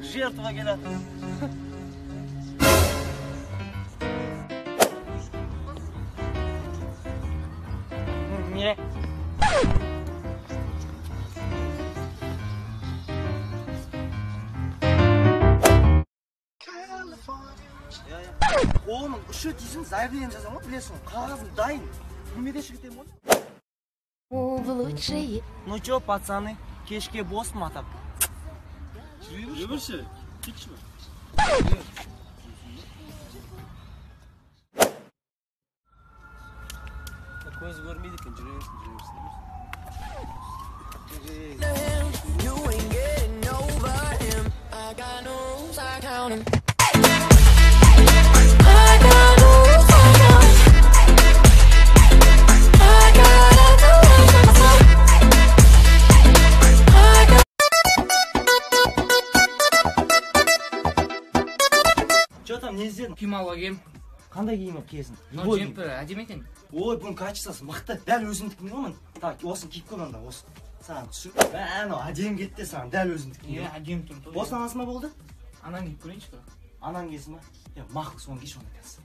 Жертва келеді. Не? Қолының ұшы дейсің, заявление жазамын, білесің, қағазым дайын. Күмеде шігітем ғой. Ну чё, пацаны, кешке бос матап. Жүрші, кетші ма? Көз көрмейді екен, жүрерсің. Чё там, не іздедің? Киім алуға келдім. Қандай киім алып киесің? Мынау жемпір әдемі екен. Ой, бұның качествосы мықты. Дәл өзімдікін ғой. Так, осыны киіп көр анда, осы. Саған түсіп. Анау әдемі кетті саған, дәл өзімдікін. Әдемі тұр. Осыны аласың ба болды? Анан киіп көрейінші бе? Анан келсін ба? Мақұл, соны кеш онда келсін.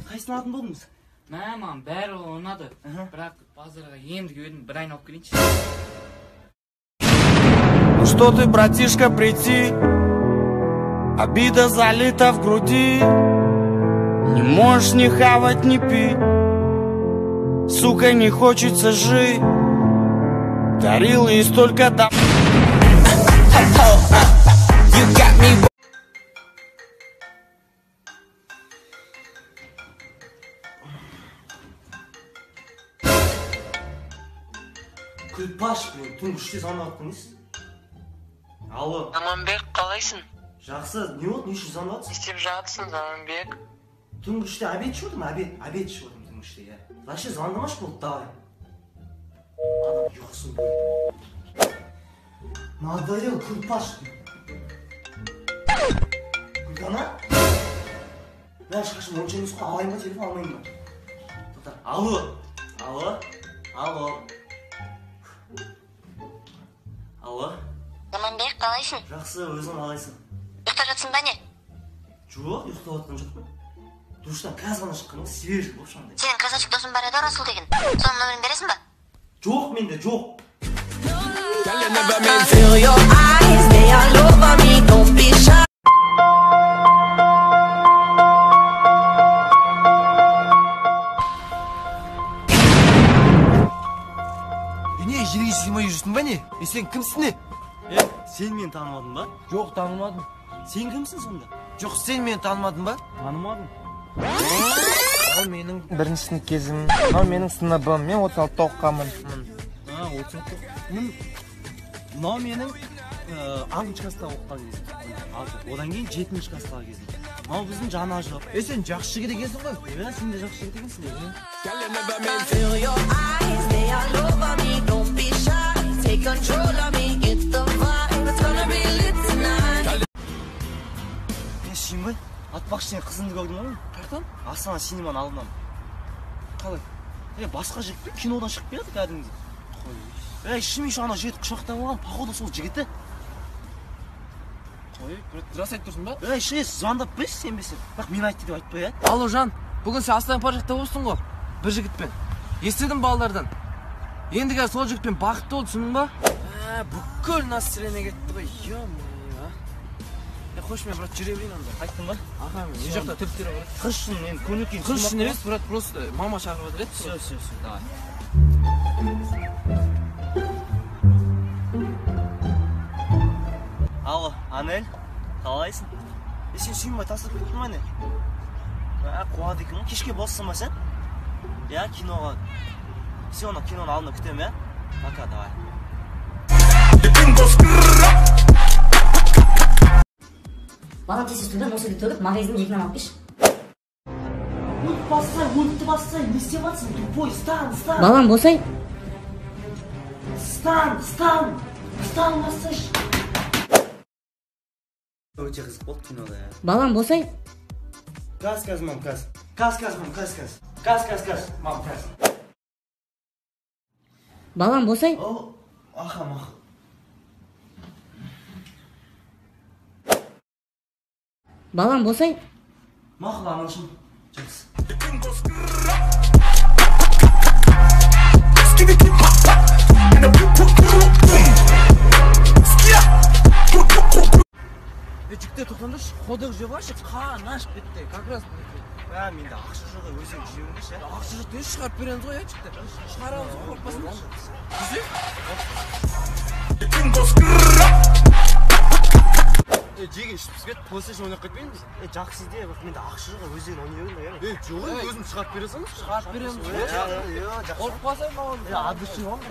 Қайсыны алатын болдыңыз? Маған бәрі ұнады. Бірақ базарға енді келдім, бір айналып келейінші. Ну что ты, братишка, прийти? Обида залита в груди. Не можешь ни хавать, ни пить. Сука, не хочется жить. Дарил ей столько дам. Күлпаш, түнгі үште звондап тұрмыз. Алло. Заманбек, қалайсың? Жақсы, не болды, не үшін звондап Не істеп жатсың, Заманбек? Түнгі үште обед ішіп отырмын, обед ішіп отырмын түнгі үште, я. Вообще звондамаш болды, давай. Адам ұйқысын бөлді. Надоел, Күлпаш. Күлдана? Мен шашым онша емес қой, алайын ба, телефон алмайын ба? Алло. Алло. Заманбек, қалайсың? Жақсы, өзің қалайсың? Ұйықтап жатсың ба не? Жоқ, ұйықтап жатқан жоқпын. Душтан қазір ғана шыққаным, свежий болып шыққандай. Сенің красавчик досың бар еді, Расул деген. Соның нөмірін бересің ба? Жоқ менде, жоқ. Не, жерге сыймай жүрсің ба не? Сен кімсің не? Сен мені танымадың ба? Жоқ, танымадым. Сен кімсің сонда? Жоқ, сен мені танымадың ба? Танымадым. Ал менің бірінші сынып кезім. Ал менің сыныбым. Мен 36-та оқығанмын. 36-та. Мынау менің 6-шы класста оқыған кезім. Одан кейін 7-ші класстағы кезім. Мынау біздің жана жоқ. Сен жақсы жігіт екенсің ғой. Сен де жақсы жігіт екенсің. Мен шейін ғой, атпақшы сен қызыңды көрдің ғой? Қайдан? Астана синеманың алдынан. Қалай? Басқа жігіт кинодан шығып келеді кәдімгі. Шынымен шу ана жігіт құшақтап алған, походу сол жігіті. Қой, рас айтып тұрсың ба? Звондап білесің сенбесең. Бірақ мен айтты деп айтпай, Алло, Жан, бүгін сен Астана паркта болсың ғой? Бір жігітпен. Естідің балалардан. Енді қазір сол жігітпен бақытты болды, түсіндің ба? Бүкіл настроение кетті ғой, ё-моё. Қош, мен, брат, жүре берейін анда. Қайттың ба? Аха, мен жақта төптері бар. Қыз үшін мен көңіл күйін Қыз үшін емес, брат, просто мама шақырып отыр еді. Все, давай. Алло, Анель, қалайсың? Сен сүйінбай тастап кеттің ба не? Қуады екен ғой, кешке боссың ба сен? Киноға. Сен оны киноның алдында күтемін, Пока, давай. Бала тез үстінде мусорды төгіп, магазиннің жегінен алып кеш. Өлікті бассай, не істеп жатсың? Тупой, стан. Балам, босай. Стан, бассайшы. өте қызық болды кинода я. Балам болсай. Газ, мам, газ. Газ, мам, газ. Газ, мам, газ. Балам болсай. О, ахам. Балам болсай. Мақұл анашым. Жақсы. Жігіттер тоқтаңдаршы, қодық жеп алшы, қан ашып кетті, как раз Менде ақша жоқ, өзің жеуіңдеші. ақша жоқ дейсіз, шығарып береміз ғой, жігіттер. Шығарамыз, қорықпасыңдар. Жеге ішіп кет, PlayStation ойнап кетпейміз. Жақсы идея, бірақ менде ақша жоқ, өзің ойнай беріңдер. Жоқ, өзім шығарып бере салыңыз. шығарып береміз ғой. Жақсы. Қорықпасаң маған. Адресын алма.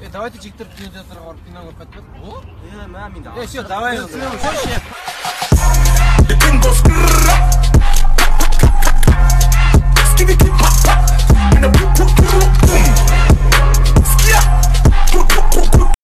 Давайте жігіттер кинотеатрға барып кино көріп қайтып едік. Менде Все, давай. ақша. Все,